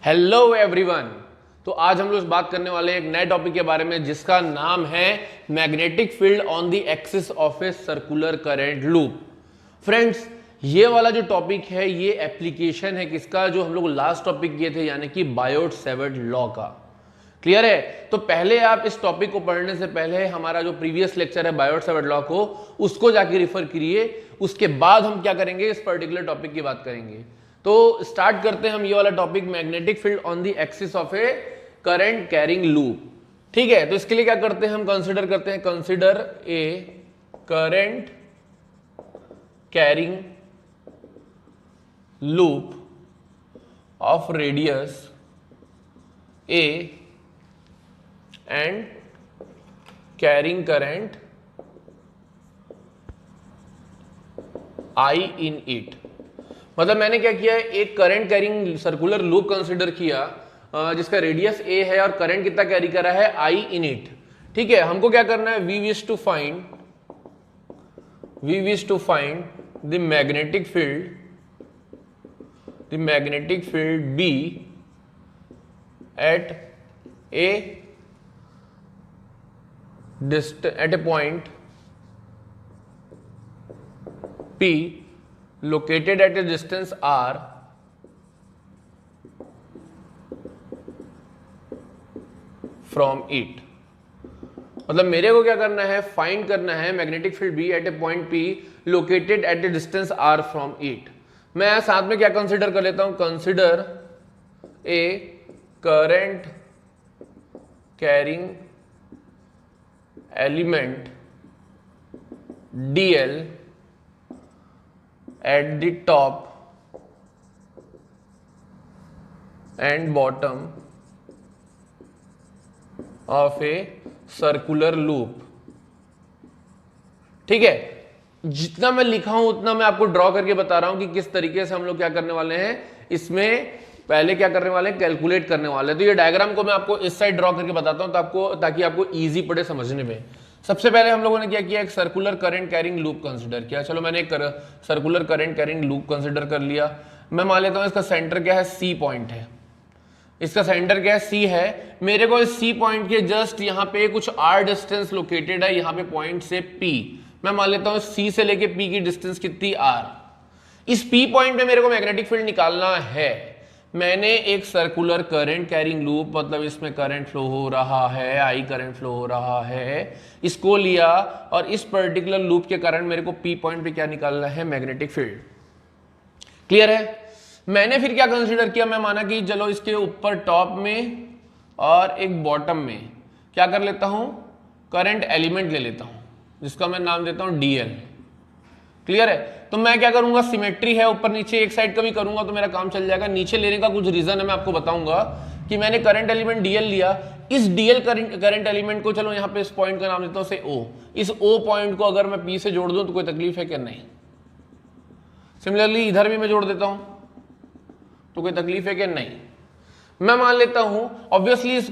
Hello everyone. तो आज हम लोग बात करने वाले हैं एक नए टॉपिक के बारे में जिसका नाम है magnetic field on the axis of a circular current loop. Friends, ये वाला जो टॉपिक है ये एप्लीकेशन है किसका, जो हम लोग लास्ट टॉपिक किए थे यानी कि बायोट-सैवर्ट लॉ का। क्लियर है? तो पहले आप इस टॉपिक को पढ़ने से पहले हमारा जो प्रीवियस लेक्चर है बायोट-सैवर्ट लॉ को, उसको जाके रिफर करिए। उसके बाद हम क्या करेंगे, इस पर्टिकुलर टॉपिक की बात करेंगे। तो स्टार्ट करते हैं हम ये वाला topic, magnetic field on the axis of A current carrying loop. ठीक है, तो इसके लिए क्या करते हैं हम, कंसीडर करते हैं, consider a current carrying loop of radius A and carrying current I in it. मतलब मैंने क्या किया है, एक current carrying circular loop consider किया जिसका रेडियस ए है और करंट कितना कैरी कर रहा है, आई इन इट। ठीक है, हमको क्या करना है, we wish to find the magnetic field B at a point P located at a distance r from it। मतलब मेरे को क्या करना है, फाइंड करना है magnetic field B at a point P लोकेटेड एट ए डिस्टेंस r फ्रॉम इट। मैं साथ में क्या कंसिडर कर लेता हूं, consider a current carrying element dl at the top and bottom of a circular loop। ठीक है, जितना मैं लिखा हूं उतना मैं आपको ड्रॉ करके बता रहा हूं कि किस तरीके से हम लोग क्या करने वाले हैं, इसमें पहले क्या करने वाले हैं, कैलकुलेट करने वाले हैं। तो ये डायग्राम को मैं आपको इस साइड ड्रॉ करके बताता हूं ताकि आपको इजी पड़े समझने में। सबसे पहले हम लोगों ने क्या किया, एक circular current carrying loop consider किया। चलो मैंने एक circular current carrying loop consider कर लिया। मैं मान लेता हूं इसका सेंटर क्या है, सी पॉइंट है। इसका सेंटर क्या है, सी है। मेरे को इस सी पॉइंट के जस्ट यहाँ पे कुछ आर डिस्टेंस लोकेटेड है, यहाँ पे पॉइंट से पी। मैं मान लेता हूं सी से लेके पी की डिस्टेंस कितनी, आर। इस पी पॉइंट पे मेरे को मैग्नेटिक फील्ड निकालना है। मैंने एक सर्कुलर करंट कैरिंग लूप, मतलब इसमें करंट फ्लो हो रहा है, आई करंट फ्लो हो रहा है, इसको लिया और इस पर्टिकुलर लूप के कारण मेरे को पी पॉइंट पे क्या निकालना है, मैग्नेटिक फील्ड। क्लियर है? मैंने फिर क्या कंसीडर किया, मैं माना कि चलो इसके ऊपर टॉप में और एक बॉटम में क्या कर लेता हूं, करंट एलिमेंट ले लेता हूं जिसका मैं नाम देता हूं डीएल। क्लियर है? तो मैं क्या करूंगा, सिमेट्री है, ऊपर नीचे एक साइड का भी करूंगा तो मेरा काम चल जाएगा। नीचे लेने का कुछ रीजन है, मैं आपको बताऊंगा कि मैंने करंट एलिमेंट डीएल लिया। इस डीएल करंट एलिमेंट को चलो यहाँ पे इस पॉइंट का नाम देता हूं से ओ। इस ओ पॉइंट को अगर मैं पी से जोड़ दूं तो कोई तकलीफ है क्या, नहीं। सिमिलरली इधर भी मैं जोड़ देता हूं तो कोई तकलीफ है क्या, नहीं। मैं मान लेता हूं ऑब्वियसली इस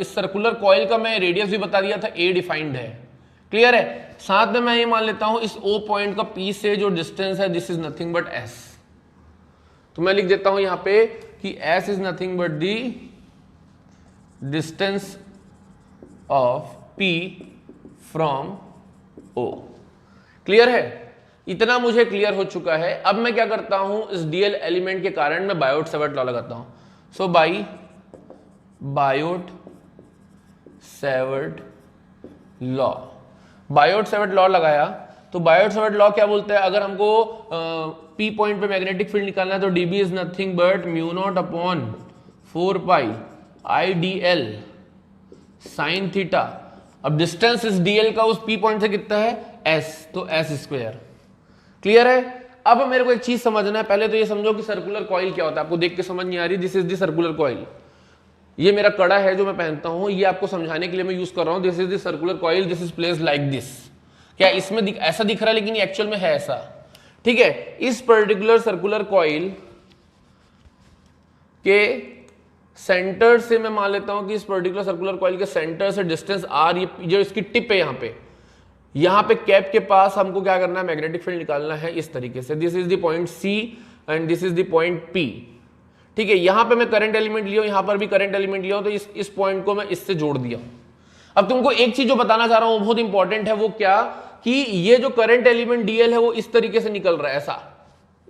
सर्कुलर कॉइल का मैं रेडियस भी बता दिया था, ए डिफाइंड है। क्लियर है? साथ में मैं ये मान लेता हूं इस ओ पॉइंट का पी से जो डिस्टेंस है, this is nothing but S. तो मैं लिख देता हूं यहां पे कि S is nothing but the distance of P from O. Clear है? इतना मुझे क्लियर हो चुका है। अब मैं क्या करता हूं, इस डीएल एलिमेंट के कारण मैं बायोट-सैवर्ट लॉ लगाता हूं। So by Biot Savart law, Biot Savart law लगाया तो बायोट-सैवर्ट लॉ क्या बोलता है, अगर हमको पी पॉइंट पे मैग्नेटिक फील्ड निकालना है तो DB is nothing but mu not upon 4 pi I D L sine theta. अब डिस्टेंस इस डीएल का उस पी पॉइंट से कितना है, एस, तो एस स्क्वायर। क्लियर है? अब मेरे को एक चीज समझना है, पहले तो ये समझो कि सर्कुलर कॉइल क्या होता है। आपको देख के समझ नहीं आ रही, this is the circular coil. ये मेरा कड़ा है जो मैं पहनता हूं, ये आपको समझाने के लिए मैं यूज कर रहा हूं। This is the circular coil, this is placed like this. क्या इसमें ऐसा दिख रहा है, लेकिन एक्चुअल में है ऐसा। ठीक है, इस पर्टिकुलर सर्कुलर कॉइल के सेंटर से मैं मान लेता हूं कि इस पर्टिकुलर सर्कुलर कॉइल के सेंटर से डिस्टेंस आर, ये जो इसकी टिप है यहां पे कैप के पास हमको क्या करना है, मैग्नेटिक फील्ड निकालना है इस तरीके से। This is the point C and this is the point P. ठीक है, यहां पे मैं करंट एलिमेंट लिया हूं, यहां पर भी करंट एलिमेंट लिया हूं, तो इस पॉइंट को मैं इससे जोड़ दिया हूं। अब तुमको एक चीज जो बताना चाह रहा हूं बहुत इंपॉर्टेंट है, वो क्या कि ये जो करंट एलिमेंट डीएल है वो इस तरीके से निकल रहा है, ऐसा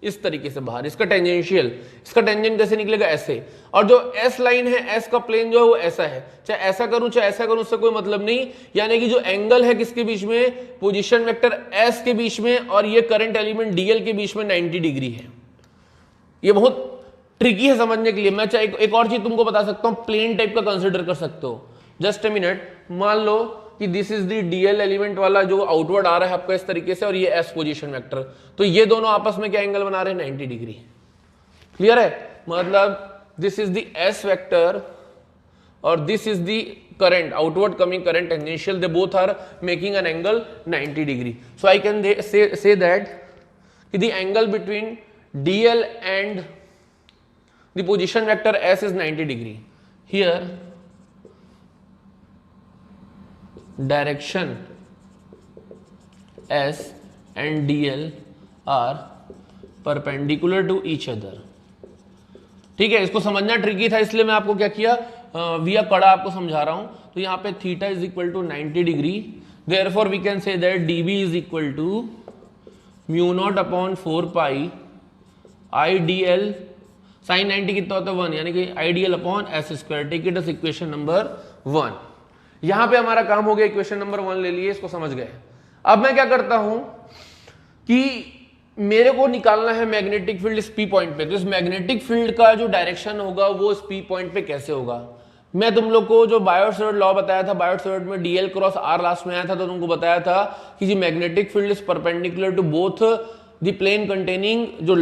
इस तरीके से बाहर, इसका टेंजेंशियल, इसका टेंजेंट कैसे निकलेगा, ऐसे। और जो एस लाइन है, एस का प्लेन जो है वो ऐसा है, चाहे ऐसा करूं चाहे ऐसा करूं उससे कोई मतलब नहीं, यानी कि जो एंगल है किसके बीच में, पोजीशन वेक्टर एस के बीच में और ये करंट एलिमेंट डीएल के बीच में 90 डिग्री है। ये बहुत ट्रिकी है समझने के लिए। मैं चाहे एक और चीज तुमको बता सकता हूं, प्लेन टाइप का कंसिडर कर सकते हो। जस्ट ए मिनट, मान लो कि this is the DL element वाला जो आउटवर्ड आ रहा है आपका इस तरीके से, और ये एस पोजीशन वेक्टर, तो ये दोनों आपस में क्या एंगल बना रहे हैं, 90 डिग्री। क्लियर है, मतलब this is the S vector और this is the current, outward coming current tangential, they both are making an angle 90 degree. So I can say that कि the angle between DL and the position vector S is 90 degree. Here direction S and DL are perpendicular to each other। ठीक है, इसको समझना tricky था, इसलिए मैं आपको क्या किया, विया कड़ा आपको समझा रहा हूं। तो यहां पे theta is equal to 90 degree, therefore we can say that dB is equal to mu not upon 4 pi IDL sine 90 कितना होता है 1, यानी कि IDL upon S square. Take it as equation number 1। यहां पे हमारा काम हो गया, इक्वेशन नंबर 1 ले लिए, इसको समझ गए। अब मैं क्या करता हूं कि मेरे को निकालना है मैग्नेटिक फील्ड इस P पॉइंट पे। तो इस मैग्नेटिक फील्ड का जो डायरेक्शन होगा वो इस P पॉइंट पे कैसे होगा। मैं तुम लोग को जो बायोट-सैवर्ट लॉ बताया था, बायोट-सैवर्ट में DL क्रॉस R लास्ट में आया था, तो तुमको बताया था कि जी magnetic field is perpendicular to both the plane containing जो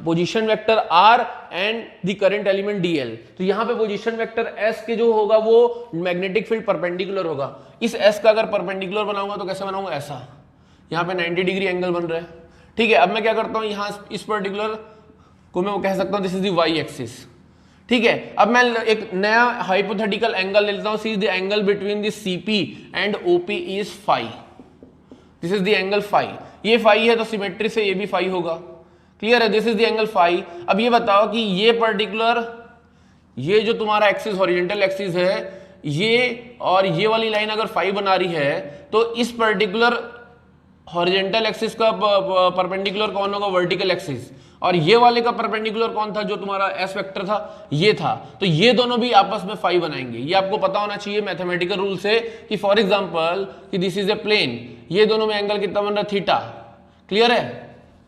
position vector R and the current element DL। तो यहां पे पोजीशन वेक्टर S के जो होगा वो मैग्नेटिक फील्ड परपेंडिकुलर होगा। इस S का अगर परपेंडिकुलर बनाऊंगा तो कैसे बनाऊंगा, ऐसा, यहां पे 90 डिग्री एंगल बन रहा है। ठीक है, अब मैं क्या करता हूं, यहां इस पर्टिकुलर को मैं वो कह सकता हूं this is the y axis. ठीक है, अब मैं एक नया हाइपोथेटिकल एंगल ले लेता हूं, see the angle between the CP and OP is phi. This is the angle phi, ये फाई है तो सिमेट्री से ये भी फाई होगा। क्लियर है, this is the angle phi. अब ये बताओ कि ये पर्टिकुलर, ये जो तुम्हारा एक्सिस हॉरिजॉन्टल एक्सिस है, ये और ये वाली लाइन अगर फाई बना रही है, तो इस पर्टिकुलर हॉरिजॉन्टल एक्सिस का परपेंडिकुलर कौन होगा, वर्टिकल एक्सिस। और ये वाले का परपेंडिकुलर कौन था, जो तुम्हारा एस वेक्टर था, ये था। तो ये दोनों भी आपस में फाई बनाएंगे। ये आपको पता होना चाहिए मैथमेटिकल रूल से कि फॉर एग्जांपल कि दिस इज ए प्लेन, ये दोनों में एंगल कितना बन रहा है, थीटा। क्लियर है,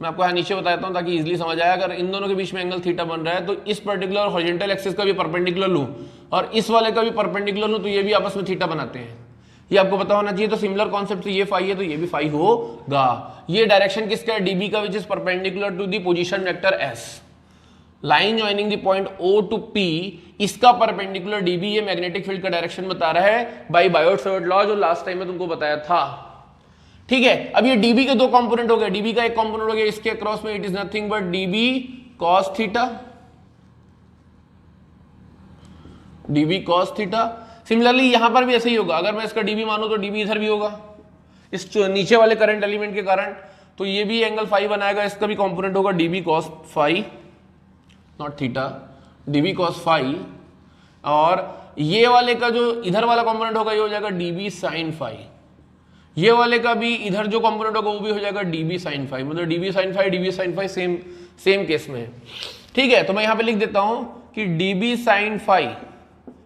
मैं आपको यहाँ नीचे बताता हूँ ताकि इजीली समझ आए। अगर इन दोनों के बीच में एंगल थीटा बन रहा है, तो इस पर्टिकुलर हॉरिजॉन्टल एक्सिस का भी परपेंडिकुलर लूं और इस वाले का भी परपेंडिकुलर लूं, तो ये भी आपस में थीटा बनाते हैं। ये आपको पता होना चाहिए। तो सिमिलर कॉन्सेप्ट से ये फाई है तो ये भी फाई होगा। ये डायरेक्शन किसका है, डीबी का, which is perpendicular to the position vector S. Line joining the point O to P, इसका परपेंडिकुलर डीबी, ये मैग्नेटिक फील्ड का डायरेक्शन बता रहा है बाय बायोट-सैवर्ट लॉ, जो लास्ट टाइम में तुमको बताया था। ठीक है, अब ये डीबी के दो कंपोनेंट हो गए, डीबी का एक कंपोनेंट हो गया इसके अक्रॉस में, it is nothing but dB cos theta, dB cos theta. Similarly यहां पर भी ऐसे ही होगा, अगर मैं इसका डीबी मानूं तो डीबी इधर भी होगा इस नीचे वाले करंट एलिमेंट के कारण, तो ये भी एंगल फाई बनाएगा, इसका भी कंपोनेंट होगा dB cos phi, not theta, dB cos phi. और ये वाले का जो इधर वाला कंपोनेंट होगा ये हो जाएगा डीबी साइन फाई। ये वाले का भी इधर जो कंपोनेंट होगा वो भी हो जाएगा डीबी साइन फाई, मतलब dB sine phi, dB sine phi same case में है। ठीक है, तो मैं यहां पे लिख देता हूं कि dB sine phi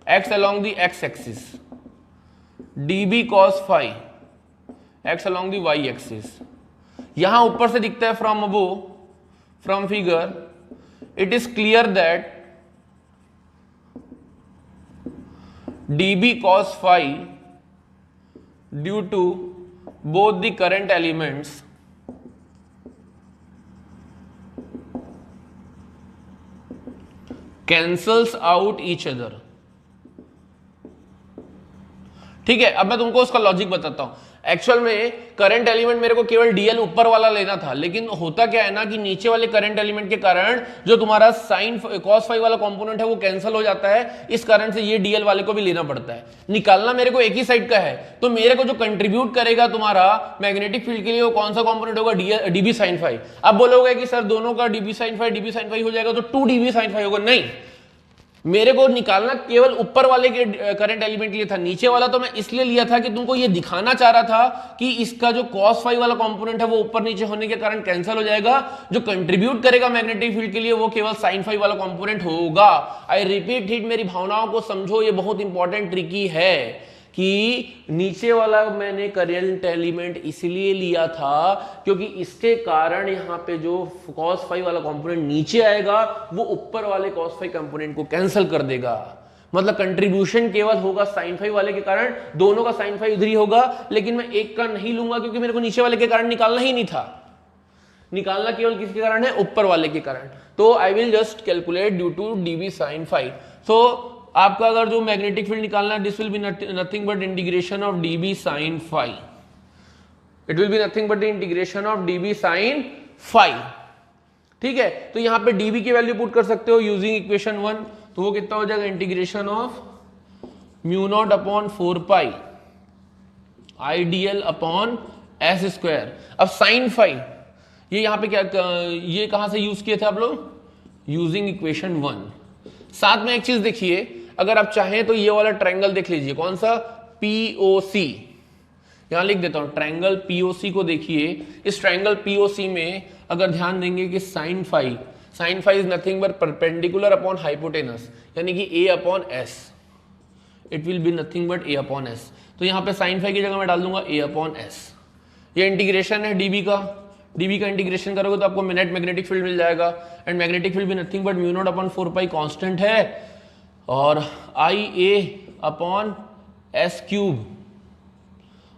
x along the x axis, dB cos phi x along the y axis. यहां ऊपर से दिखता है from above, from figure, it is clear that dB cos phi due to both the current elements cancels out each other। ठीक है, अब मैं तुमको उसका लॉजिक बताता हूं। एक्चुअल में करंट एलिमेंट मेरे को केवल डीएल ऊपर वाला लेना था, लेकिन होता क्या है ना कि नीचे वाले करंट एलिमेंट के कारण जो तुम्हारा साइन कॉस फाई वाला कंपोनेंट है वो कैंसिल हो जाता है, इस कारण से ये डीएल वाले को भी लेना पड़ता है। निकालना मेरे को एक ही साइड का है, तो मेरे को जो कंट्रीब्यूट करेगा तुम्हारा मैग्नेटिक फील्ड के लिए वो कौन सा कंपोनेंट होगा, डीबी साइन फाई। अब बोलोगे कि सर दोनों का डीबी साइन फाई हो जाएगा तो 2 डीबी साइन फाई होगा, नहीं, मेरे को निकालना केवल ऊपर वाले के करंट एलिमेंट के लिए था, नीचे वाला तो मैं इसलिए लिया था कि तुमको ये दिखाना चाह रहा था कि इसका जो cos फाई वाला कंपोनेंट है वो ऊपर नीचे होने के कारण कैंसिल हो जाएगा, जो कंट्रीब्यूट करेगा मैग्नेटिक फील्ड के लिए वो केवल साइन फाई वाला कंपोनेंट होगा। आई रिपीट इट, मेरी भावनाओं को समझो, ये बहुत इंपॉर्टेंट ट्रिकी है कि नीचे वाला मैंने करंट एलिमेंट इसलिए लिया था क्योंकि इसके कारण यहां पे जो cos फाई वाला कंपोनेंट नीचे आएगा वो ऊपर वाले cos फाई कंपोनेंट को कैंसिल कर देगा। मतलब कंट्रीब्यूशन केवल होगा साइन फाई वाले के कारण, दोनों का साइन फाई इधर ही होगा, लेकिन मैं एक का नहीं लूंगा क्योंकि मेरे को नीचे वाले के कारण निकालना ही नहीं था, निकालना केवल किसके कारण है, ऊपर वाले के कारण। तो I will just calculate due to DB sine phi. So आपका अगर जो मैग्नेटिक फील्ड निकालना है, this will be nothing but integration of DB sine phi, it will be nothing but the integration of DB sine phi. ठीक है, तो यहां पे डीबी की वैल्यू पुट कर सकते हो यूजिंग इक्वेशन 1, तो वो कितना हो जाएगा, integration of mu naught upon 4 pi I DL upon S square. अब साइन फाई ये यहां पे क्या, ये कहां से यूज किए थे आप लोग, यूजिंग इक्वेशन 1। साथ में एक चीज देखिए, अगर आप चाहें तो ये वाला ट्रायंगल देख लीजिए, कौन सा, पीओसी, यहां लिख देता हूं ट्रायंगल पीओसी को देखिए। इस ट्रायंगल पीओसी में अगर ध्यान देंगे कि sine phi is nothing but perpendicular upon hypotenuse, यानी कि A upon S, it will be nothing but A upon S. तो यहां पे साइन फाई की जगह मैं डाल दूंगा ए अपॉन एस। ये इंटीग्रेशन है डीबी का इंटीग्रेशन करोगे तो आपको नेट मैग्नेटिक फील्ड मिल जाएगा, एंड मैग्नेटिक फील्ड भी nothing but mu not upon 4 pi constant है, और आई ए अपॉन एस क्यूब,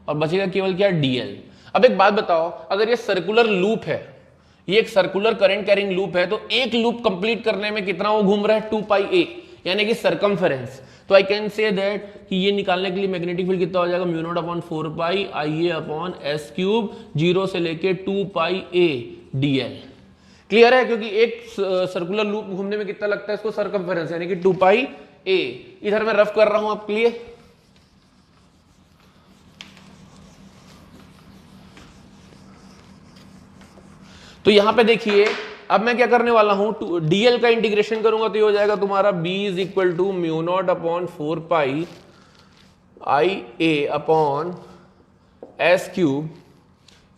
और बचेगा केवल क्या, डीएल। अब एक बात बताओ, अगर ये सर्कुलर लूप है, ये एक सर्कुलर करंट कैरिंग लूप है, तो एक लूप कंप्लीट करने में कितना वो घूम रहा है, 2 पाई ए, यानी कि सरकमफेरेंस। तो आई कैन से दैट कि ये निकालने के लिए मैग्नेटिक फील्ड कितना हो जाएगा, mu not upon 4 pi I a upon S cube, 0 से लेके 2 पाई ए डीएल। क्लियर है, क्योंकि एक सर्कुलर लूप घूमने में कितना लगता है इसको, सरकमफेरेंस, यानी कि 2 पाई ए। इधर मैं रफ कर रहा हूं आपके लिए, तो यहां पे देखिए अब मैं क्या करने वाला हूं, डीएल का इंटीग्रेशन करूंगा तो ये हो जाएगा तुम्हारा b is equal to mu not upon 4 pi I a upon S cube,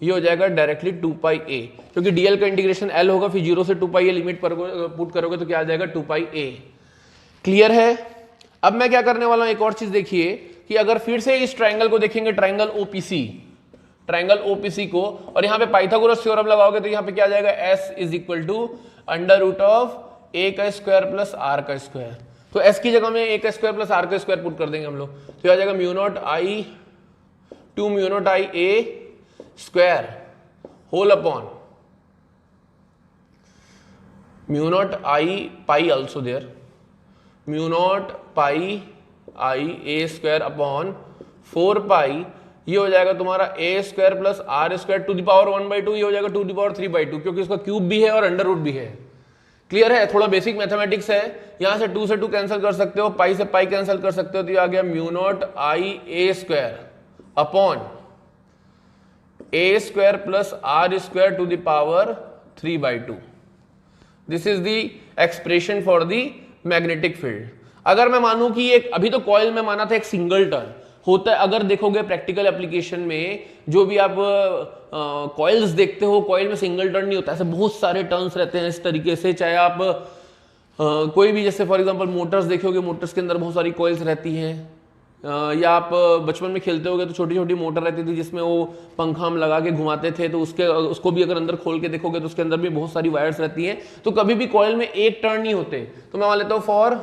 ये हो जाएगा डायरेक्टली 2 पाई ए, क्योंकि डीएल का इंटीग्रेशन एल होगा, फिर 0 से 2 पाई ए लिमिट पर पुट करोगे तो क्या आ जाएगा, 2 पाई ए। क्लियर है। अब मैं क्या करने वाला हूं, एक और चीज देखिए कि अगर फिर से इस ट्राइंगल को देखेंगे, ट्राइंगल ओपीसी को, और यहां पे पाइथागोरस थ्योरम लगाओगे तो यहां पे क्या आ जाएगा, s is equal to under root of A का स्क्वायर प्लस आर का स्क्वायर। तो s की जगह में ए का स्क्वायर प्लस आर का स्क्वायर पुट कर देंगे हम लोग, तो आ जाएगा mu not I A square whole upon mu not I pi also there, mu not pi I A square upon 4 pi, ये हो जाएगा तुम्हारा A square plus are square to the power 1/2, ये हो जाएगा टू द पावर 3/2, क्योंकि इसका cube भी है और अंडर रूट भी है। क्लियर है, थोड़ा बेसिक मैथमेटिक्स है, यहां से 2 से 2 कैंसिल कर सकते हो, पाई से पाई कैंसिल कर सकते हो, तो ये आ गया mu not I A square upon a square plus are square to the power 3/2। This is the expression for the magnetic field. अगर मैं मानूं कि एक, अभी तो कॉइल में माना था एक सिंगल टर्न होता है, अगर देखोगे प्रैक्टिकल एप्लीकेशन में जो भी आप कॉइल्स देखते हो, कॉइल में सिंगल टर्न नहीं होता, ऐसे बहुत सारे टर्न्स रहते हैं इस तरीके से। चाहे आप कोई भी, जैसे फॉर एग्जांपल मोटर्स देखोगे, मोटर्स के अंदर बहुत सारी कॉइल्स रहती हैं, या आप बचपन में खेलते होगे तो छोटी छोटी मोटर रहती थी जिसमें वो पंखा हम लगा के घुमाते थे, तो उसको भी अगर अंदर खोल के देखोगे तो उसके अंदर भी बहुत सारी वायर्स रहती हैं। तो कभी भी कॉइल में एक टर्न नहीं होते, तो मैं मान लेता हूँ for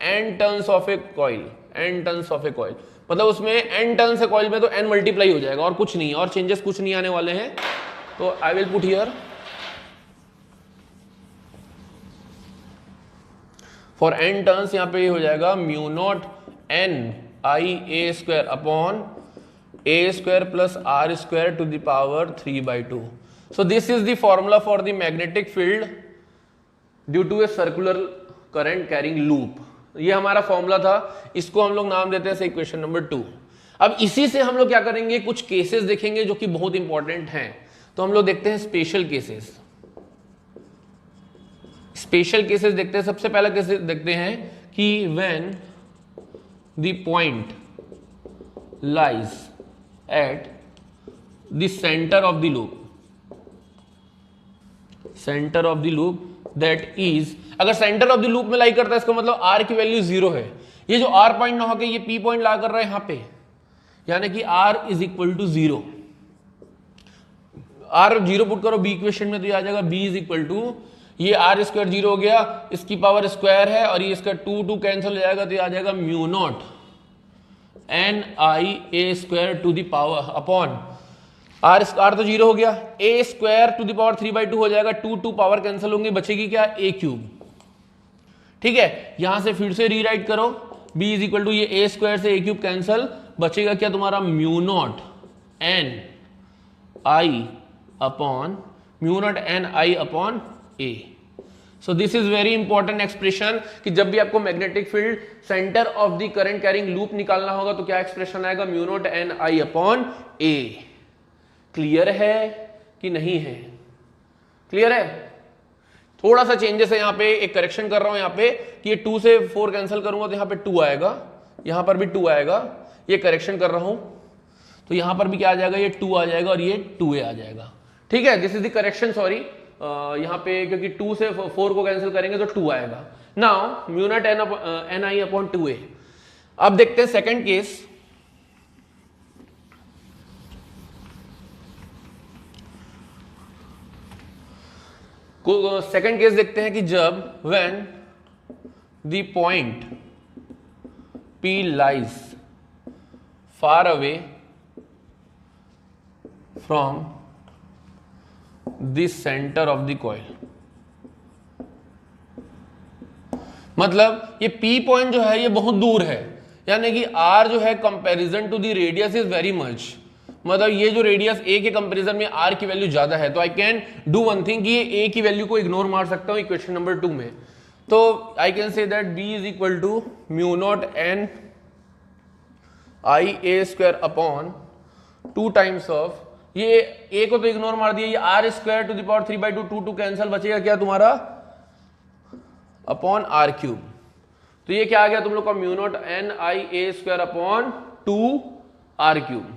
n turns of A coil, n turns of A coil, मतलब उसमें n टर्न्स है कॉइल में, तो n मल्टीप्लाई हो जाएगा और कुछ नहीं, और चेंजेस कुछ नहीं आने वाले हैं। तो I will put here for n turns, यहां पे ये हो जाएगा mu naught n I A square upon a square plus are square to the power 3/2. So this is the formula for the magnetic field due to a circular current carrying loop. ये हमारा formula था, इसको हम लोग नाम देते हैं equation number 2. अब इसी से हम लोग क्या करेंगे, कुछ केसेस देखेंगे जो कि बहुत इंपॉर्टेंट हैं. तो हम लोग देखते हैं स्पेशल केसेस. स्पेशल केसेस देखते हैं. सबसे पहला केस देखते हैं कि when the point lies at the centre of the loop, centre of the loop that is, अगर सेंटर ऑफ द लूप में लाई करता है इसका मतलब आर की वैल्यू 0 है. ये जो आर पॉइंट ना होकर ये पी पॉइंट ला कर रहा है यहां पे, यानी कि r is equal to 0. R 0 put करो बी इक्वेशन में तो ये आ जाएगा बी इज इक्वल टू, ये आर स्क्वायर 0 हो गया, इसकी पावर स्क्वायर है और ये इसका 2 कैंसिल हो जाएगा तो ये आ जाएगा mu naught N I A square to the power upon R तो 0 हो गया, a square to the power 3/2 हो जाएगा, 2 पावर कैंसिल होंगे, बचेगी क्या, ए क्यूब. ठीक है, यहां से फिर से रीराइट करो, b इज इक्वल टू ये ए स्क्वायर से ए क्यूब कैंसिल, बचेगा क्या तुम्हारा mu naught N I upon A. So this is very important expression कि जब भी आपको magnetic field centre of the current carrying loop निकालना होगा तो क्या एक्सप्रेशन आएगा, mu naught N I upon A. Clear है कि नहीं है? क्लियर है? थोड़ा सा चेंजेस है यहाँ पे, एक करेक्शन कर रहा हूं यहाँ पे कि ये 2 से 4 कैंसिल करूंगा तो यहाँ पे 2 आएगा, यहाँ पर भी 2 आएगा, ये करेक्शन कर रहा हूं. तो यहाँ पर भी क्या आ जाएगा, ये 2 आ जाएगा और ये 2a आ जाएगा. ठीक है, this is the correction. Sorry, यहाँ पे क्योंकि 2 से 4 को कैंसिल करेंगे तो 2 आएगा. Now mu naught N I upon 2a. अब देखते हैं सेकेंड केस. सेकेंड केस देखते हैं कि जब when the point P lies far away from the center of the coil. मतलब ये P पॉइंट जो है ये बहुत दूर है, यानी कि R जो है comparison to the radius is very much. मतलब ये जो रेडियस a के कंपैरिजन में r की वैल्यू ज्यादा है, तो I can do one thing कि ये a की वैल्यू को इग्नोर मार सकता हूं इक्वेशन नंबर 2 में. तो I can say that b is equal to mu naught N I A square upon 2 times of, ये a को तो इग्नोर मार दिया, ये are square to the power 3/2, 2 cancel, बचेगा क्या तुम्हारा अपॉन आर क्यूब. तो ये क्या आ गया तुम लोग का, mu naught N I A square upon 2 R cube.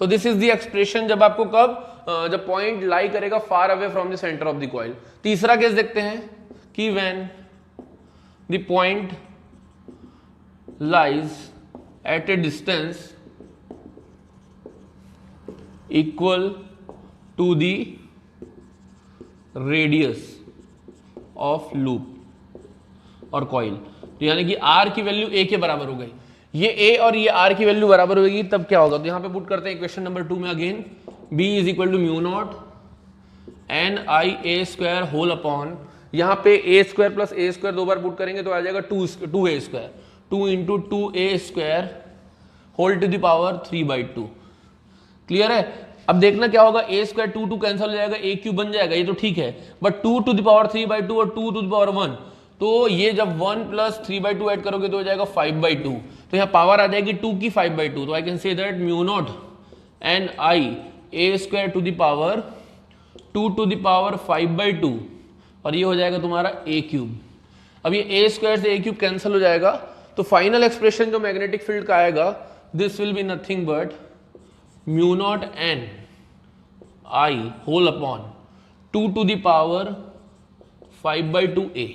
So this is the expression जब आपको कब, जब पॉइंट लाई करेगा far away from the centre of the coil. तीसरा केस देखते हैं कि when the point lies at A distance equal to the radius of loop और कॉइल. तो यानी कि r की वैल्यू a के बराबर हो गई, ये a और ये r की वैल्यू बराबर होगी, तब क्या होगा. तो यहां पे पुट करते हैं इक्वेशन नंबर 2 में again, b is equal to mu naught N I A square whole upon, यहां पे a square plus a square 2 बार पुट करेंगे तो आ जाएगा 2a square, 2 into 2a square whole to the power 3/2. Clear है? अब देखना क्या होगा, a स्क्वायर 2 कैंसिल हो जाएगा, a क्यूब बन जाएगा, ये तो ठीक है, बट 2 टू द पावर 3/2 और 2 टू द पावर 1, तो ये जब 1 प्लस 3/2 ऐड करोगे तो हो जाएगा 5/2. तो यहाँ पावर आ जाएगी 2 की 5/2. तो I can say that mu naught N I A square to the power 2 to the power 5/2 और ये हो जाएगा तुम्हारा a क्यूब. अब ये a स्क्वायर से a क्यूब कैंसिल हो जाएगा, तो फाइनल एक्सप्रेशन जो मैग्नेटिक फील्ड का आएगा, this will be nothing but mu naught N I whole upon 2 to the power 5/2a.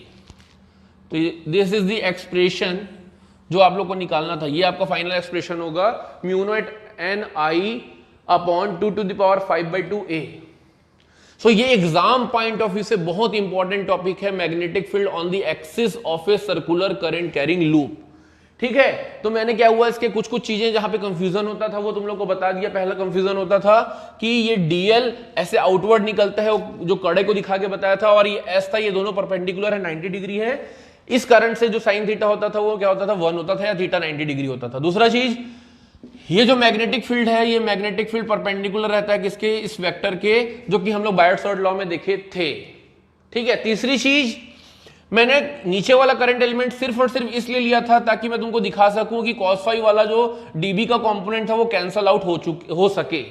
तो दिस इज द एक्सप्रेशन जो आप लोग को निकालना था, ये आपका फाइनल एक्सप्रेशन होगा, mu naught N I upon 2 to the power 5/2a. So ये एग्जाम पॉइंट ऑफ व्यू से बहुत इंपॉर्टेंट टॉपिक है, magnetic field on the axis of a circular current carrying loop. ठीक है, तो मैंने क्या हुआ, इसके कुछ चीजें जहां पे कंफ्यूजन होता था वो तुम लोग को बता दिया. पहला कंफ्यूजन होता था कि ये डीएल ऐसे आउटवर्ड निकलता है, जो कड़े को दिखा के बताया था, और ये एस था, ये दोनों परपेंडिकुलर है, 90 डिग्री है. इस करंट से जो साइन थीटा होता था वो क्या होता था 1 होता था या थीटा 90 डिग्री होता था। दूसरा चीज, ये जो मैग्नेटिक फील्ड है, ये मैग्नेटिक फील्ड परपेंडिकुलर रहता है किसके, इस वेक्टर के, जो कि हम लोग बायट-सॉर्ट लॉ में देखे थे। ठीक है। तीसरी चीज, मैंने नीचे वाला करंट एलिमेंट सिर्फ और सिर्फ इसलिए लिया था ताकि मैं तुमको दिखा सकूं कि cos फाई वाला जो dB का कंपोनेंट था वो कैंसल आउट हो सके।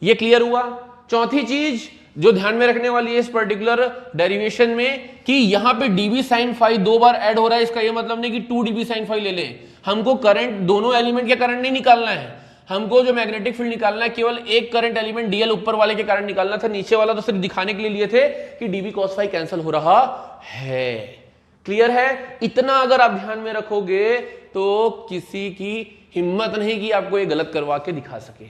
ये क्लियर हुआ। चौथी चीज जो ध्यान में रखने वाली है इस पर्टिकुलर डेरिवेशन में, कि यहां पे dB sin फाई 2 बार ऐड हो रहा है, इसका ये मतलब नहीं कि 2 dB sin फाई ले लें। हमको करंट, दोनों एलिमेंट के करंट नहीं निकालना है, हमको जो मैग्नेटिक फील्ड निकालना है केवल एक करंट एलिमेंट डीएल ऊपर वाले के कारण निकालना था। नीचे वाला तो सिर्फ दिखाने के लिए लिए थे कि dB cos फाई कैंसिल हो रहा है। क्लियर है। इतना अगर आप ध्यान में रखोगे तो किसी की हिम्मत नहीं कि आपको ये गलत करवा के दिखा सके।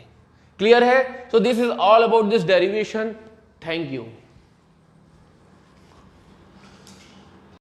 क्लियर है। सो this is all about this derivation. Thank you.